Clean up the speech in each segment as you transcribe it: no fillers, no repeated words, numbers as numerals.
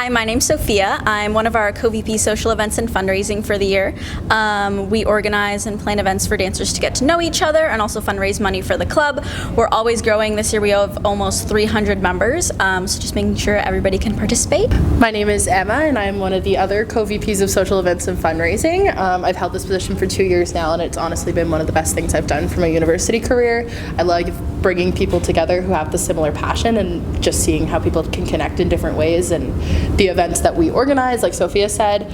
Hi, my name's Sophia. I'm one of our co-VP social events and fundraising for the year. We organize and plan events for dancers to get to know each other and also fundraise money for the club. We're always growing. This year we have almost 300 members, so just making sure everybody can participate. My name is Emma and I'm one of the other co-VPs of social events and fundraising. I've held this position for 2 years now and it's honestly been one of the best things I've done for my university career. I like bringing people together who have the similar passion and just seeing how people can connect in different ways, and the events that we organize, like Sophia said,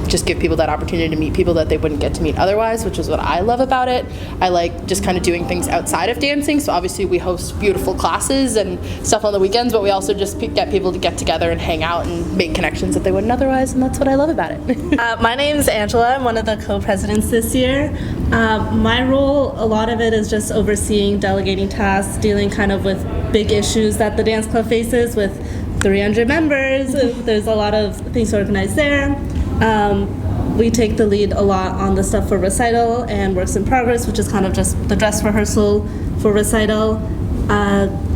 just give people that opportunity to meet people that they wouldn't get to meet otherwise, which is what I love about it. I like just kind of doing things outside of dancing, so obviously we host beautiful classes and stuff on the weekends, but we also just get people to get together and hang out and make connections that they wouldn't otherwise, and that's what I love about it. My name's Angela. I'm one of the co-presidents this year. My role, a lot of it is just overseeing, delegating tasks, dealing kind of with big issues that the dance club faces with 300 members. There's a lot of things to organize there. We take the lead a lot on the stuff for recital and works in progress, which is kind of just the dress rehearsal for recital.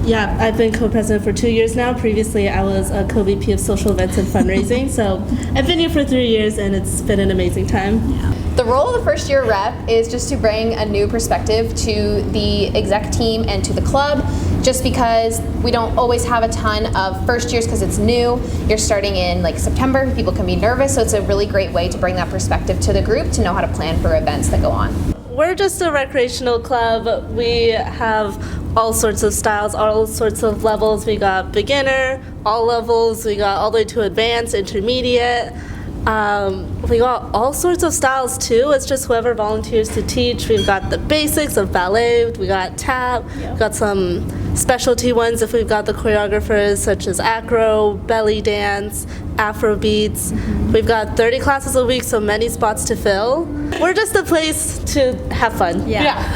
Yeah, I've been co-president for 2 years now. Previously, I was a co-VP of social events and fundraising. So I've been here for 3 years and it's been an amazing time. Yeah. The role of the first year rep is just to bring a new perspective to the exec team and to the club, just because we don't always have a ton of first years because it's new. You're starting in like September, people can be nervous, so it's a really great way to bring that perspective to the group to know how to plan for events that go on. We're just a recreational club. We have all sorts of styles, all sorts of levels. We got beginner, all levels, we got all the way to advanced, intermediate. We got all sorts of styles too. It's just whoever volunteers to teach. We've got the basics of ballet, we got tap, we got some specialty ones if we've got the choreographers such as acro, belly dance, Afro beats. We've got 30 classes a week, so many spots to fill. We're just a place to have fun. Yeah.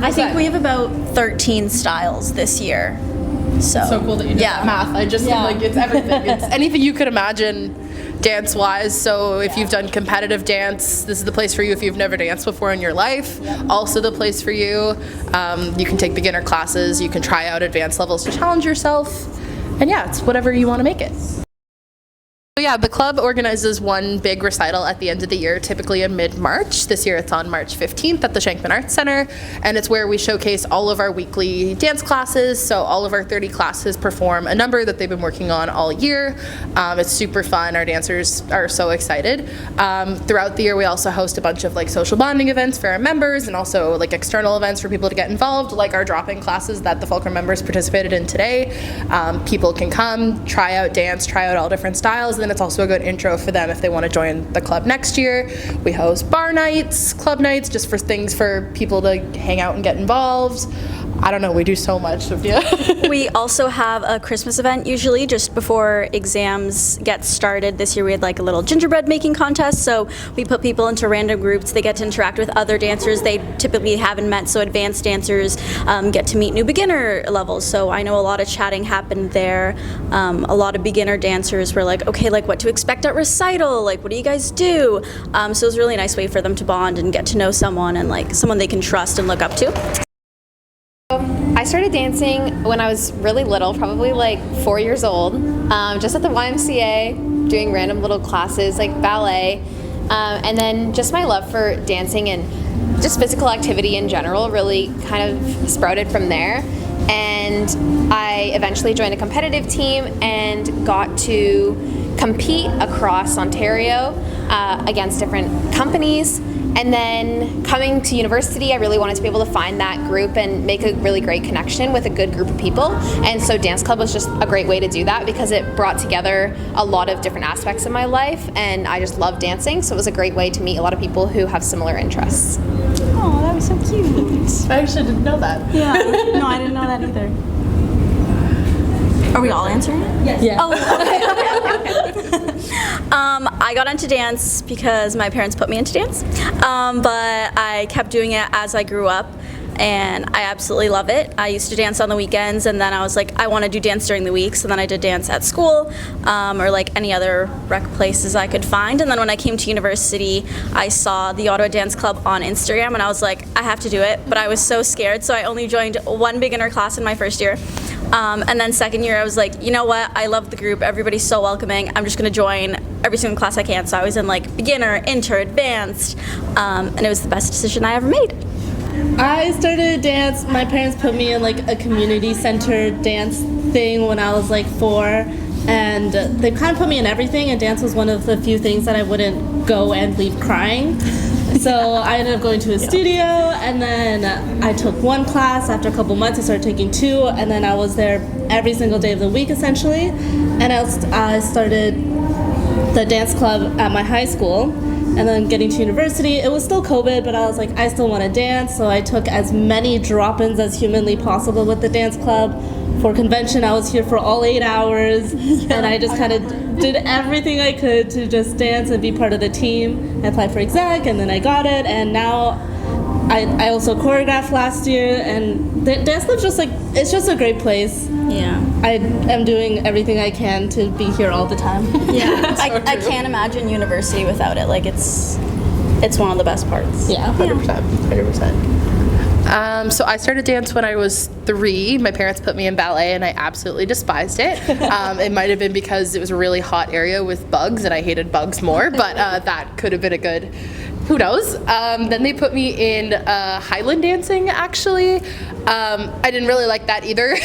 I think we have about 13 styles this year. So cool that you know that math. I just think like it's everything. It's anything you could imagine dance-wise. So if you've done competitive dance, this is the place for you. If you've never danced before in your life, also the place for you. You can take beginner classes, you can try out advanced levels to challenge yourself, and yeah, it's whatever you want to make it. So yeah, the club organizes one big recital at the end of the year, typically in mid-March. This year it's on March 15th at the Shankman Arts Center, and it's where we showcase all of our weekly dance classes. So all of our 30 classes perform a number that they've been working on all year. It's super fun. Our dancers are so excited. Throughout the year we also host a bunch of like social bonding events for our members, and also like external events for people to get involved, like our drop-in classes that the Fulcrum members participated in today. People can come, try out dance, try out all different styles, and then it's also a good intro for them if they want to join the club next year. We host bar nights, club nights, just for things for people to hang out and get involved. I don't know, we do so much, Sophia. We also have a Christmas event usually just before exams get started. This year we had like a little gingerbread making contest, so we put people into random groups. They get to interact with other dancers they typically haven't met, so advanced dancers get to meet new beginner levels. So I know a lot of chatting happened there. A lot of beginner dancers were like, okay, like what to expect at recital, like what do you guys do? So it was a really nice way for them to bond and get to know someone, and like someone they can trust and look up to. I started dancing when I was really little, probably like 4 years old, just at the YMCA, doing random little classes like ballet, and then just my love for dancing and just physical activity in general really kind of sprouted from there. And I eventually joined a competitive team and got to compete across Ontario against different companies. And then coming to university, I really wanted to be able to find that group and make a really great connection with a good group of people. And so dance club was just a great way to do that because it brought together a lot of different aspects of my life, and I just love dancing, so it was a great way to meet a lot of people who have similar interests. Oh, that was so cute. I actually didn't know that. Yeah, no, I didn't know that either. Are we all answering it? Yes. Yeah. Oh, okay. I got into dance because my parents put me into dance, but I kept doing it as I grew up, and I absolutely love it. I used to dance on the weekends, and then I was like, I want to do dance during the week, so then I did dance at school, or like any other rec places I could find. And then when I came to university, I saw the UOttawa Dance Club on Instagram, and I was like, I have to do it, but I was so scared, so I only joined one beginner class in my first year. And then second year, I was like, you know what? I love the group. Everybody's so welcoming. I'm just going to join every single class I can. So I was in like beginner, inter, advanced, and it was the best decision I ever made. I started dance. My parents put me in like a community center dance thing when I was like 4, and they kind of put me in everything, and dance was one of the few things that I wouldn't go and leave crying. So I ended up going to a studio, and then I took 1 class. After a couple months, I started taking 2, and then I was there every single day of the week essentially. And I started the dance club at my high school. And then getting to university, it was still COVID, but I was like, I still want to dance, so I took as many drop-ins as humanly possible with the dance club. For convention, I was here for all 8 hours, and I just kind of did everything I could to just dance and be part of the team. I applied for exec, and then I got it, and now I also choreographed last year, and the dance club's just like, it's just a great place. Yeah. I am doing everything I can to be here all the time. Yeah. I can't imagine university without it. Like, it's one of the best parts. Yeah. 100%. So I started dance when I was 3. My parents put me in ballet, and I absolutely despised it. It might have been because it was a really hot area with bugs, and I hated bugs more, but that could have been a good, who knows. Then they put me in Highland dancing, actually. I didn't really like that either.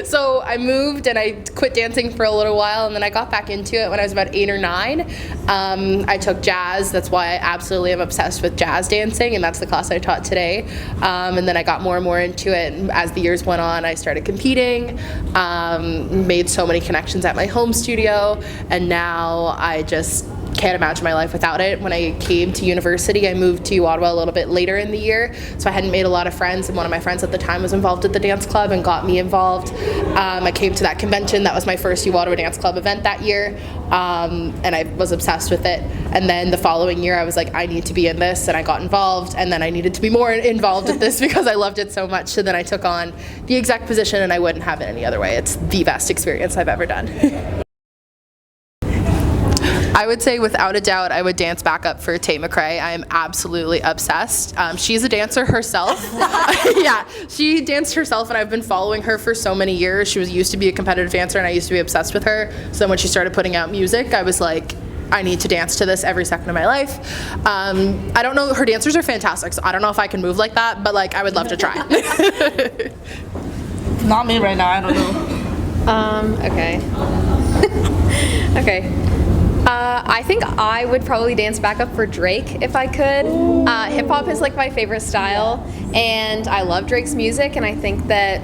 So I moved and I quit dancing for a little while, and then I got back into it when I was about 8 or 9. I took jazz. That's why I absolutely am obsessed with jazz dancing, and that's the class I taught today. And then I got more and more into it, and as the years went on, I started competing, made so many connections at my home studio, and now I just can't imagine my life without it. When I came to university, I moved to UOttawa a little bit later in the year, so I hadn't made a lot of friends, and one of my friends at the time was involved at the dance club and got me involved. I came to that convention. That was my first UOttawa Dance Club event that year, and I was obsessed with it. And then the following year, I was like, I need to be in this, and I got involved, and then I needed to be more involved with this because I loved it so much. So then I took on the exec position, and I wouldn't have it any other way. It's the best experience I've ever done. I would say without a doubt I would dance back up for Tay McRae. I am absolutely obsessed. She's a dancer herself. Yeah, she danced herself, and I've been following her for so many years. She used to be a competitive dancer, and I used to be obsessed with her. So then when she started putting out music, I was like, I need to dance to this every second of my life. I don't know, her dancers are fantastic, so I don't know if I can move like that, but like I would love to try. Not me right now, I don't know. Okay. Okay. I think I would probably dance back up for Drake if I could. Hip hop is like my favorite style, and I love Drake's music, and I think that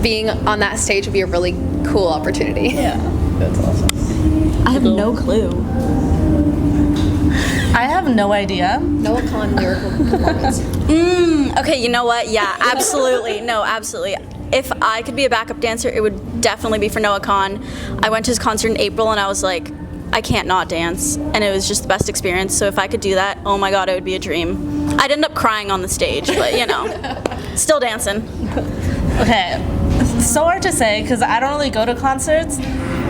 being on that stage would be a really cool opportunity. Yeah, that's awesome. I have no clue. I have no idea. Noah Khan lyrical performance. Okay, you know what? Yeah, absolutely. No, absolutely. If I could be a backup dancer, it would definitely be for Noah Khan. I went to his concert in April, and I was like, I can't not dance, and it was just the best experience. So if I could do that, oh my god, it would be a dream. I'd end up crying on the stage, but you know, still dancing. Okay, it's so hard to say because I don't really go to concerts,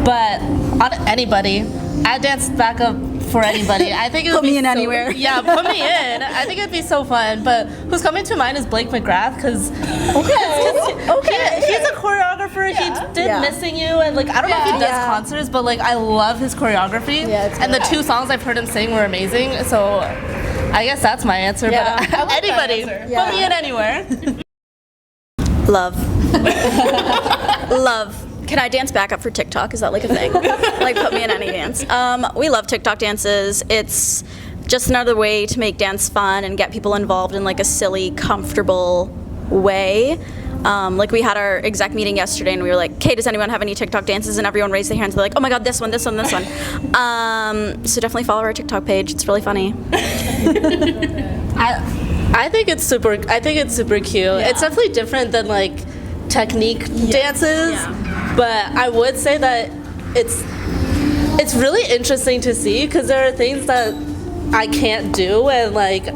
but on anybody, I dance back up for anybody. I think it would Put be me in so, anywhere. Yeah, put me in. I think it'd be so fun. But who's coming to mind is Blake McGrath because he's a choreographer. Yeah. He did Missing You, and like I don't know if he does concerts, but like I love his choreography. Yeah, it's and the 2 songs I've heard him sing were amazing. So I guess that's my answer. Yeah. But anybody, Yeah. put me in anywhere. Love. Love. Can I dance back up for TikTok? Is that like a thing? Like, put me in any dance. We love TikTok dances. It's just another way to make dance fun and get people involved in like a silly, comfortable way. Like we had our exec meeting yesterday, and we were like, "Okay, does anyone have any TikTok dances?" And everyone raised their hands. They're like, "Oh my god, this one, this one, this one." So definitely follow our TikTok page. It's really funny. I think it's super. I think it's super cute. Yeah. It's definitely different than like technique dances, but I would say that it's really interesting to see because there are things that I can't do, and like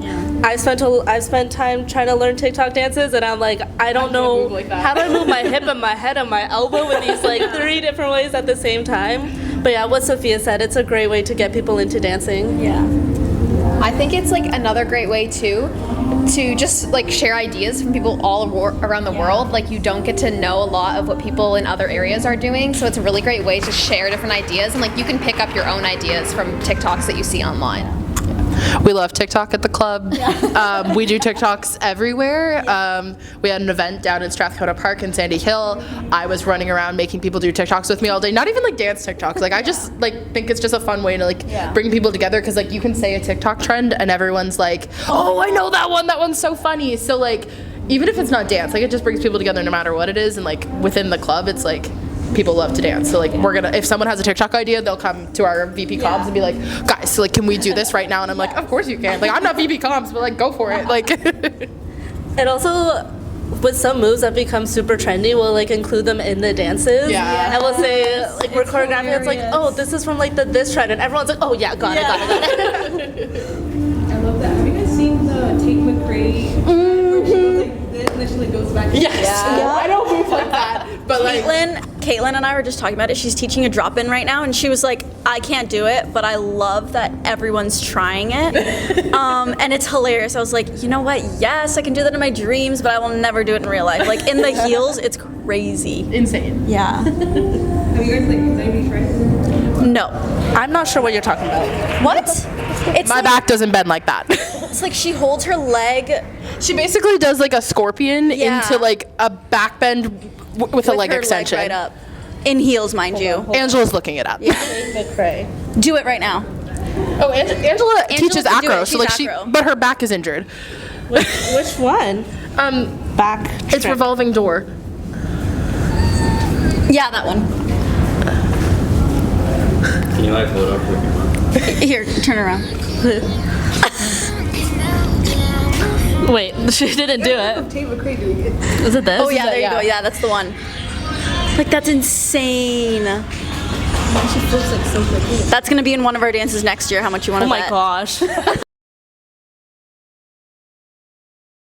I've spent time trying to learn TikTok dances, and I'm like, I don't know how do I move my hip and my head and my elbow in these like 3 different ways at the same time. But yeah, what Sophia said, it's a great way to get people into dancing. Yeah. I think it's like another great way too to just like share ideas from people around the world. Like you don't get to know a lot of what people in other areas are doing, so it's a really great way to share different ideas, and like you can pick up your own ideas from TikToks that you see online. We love TikTok at the club. We do TikToks everywhere. We had an event down in Strathcona Park in Sandy Hill. I was running around making people do TikToks with me all day. Not even like dance TikToks. Like I just like think it's just a fun way to like bring people together, because like you can say a TikTok trend and everyone's like, oh, I know that one. That one's so funny. So like even if it's not dance, like it just brings people together no matter what it is. And like within the club, it's like people love to dance. So like if someone has a TikTok idea, they'll come to our VP comms and be like, guys, so like can we do this right now? And I'm like, of course you can. Like I'm not VP comms, but like go for it. Like And also, with some moves that become super trendy, we'll like include them in the dances. Yeah. And we'll say like we're choreographing. It's like, oh, this is from like this trend, and everyone's like, oh yeah, got it. I love that. Have you guys seen the Tate McRae? Where she goes like this and then she like goes back. yes. Yeah. I don't move like that. But like Caitlin and I were just talking about it. She's teaching a drop-in right now, and she was like, I can't do it, but I love that everyone's trying it. And it's hilarious. I was like, you know what? Yes, I can do that in my dreams, but I will never do it in real life. Like in the heels, it's crazy. insane. Yeah. Have you guys like anxiety tried? No. I'm not sure what you're talking about. What? It's My like, back doesn't bend like that. It's like she holds her leg She basically does like a scorpion Yeah. into like a back bend with a leg her extension. leg right up. In heels, mind you. Angela's looking it up. Do it right now. Oh, Angela teaches can do it. acro, so like She's acro. but her back is injured. Which one? Back. It's revolving door. Yeah, that one. Can you like hold up with your mouth? Here, turn around. Wait, she didn't do it. Tate McRae doing it. Is it this? Oh yeah, there you go. Yeah, that's the one. Like that's insane. She flips like so quickly. That's gonna be in one of our dances next year. How much you want to Oh my bet? gosh.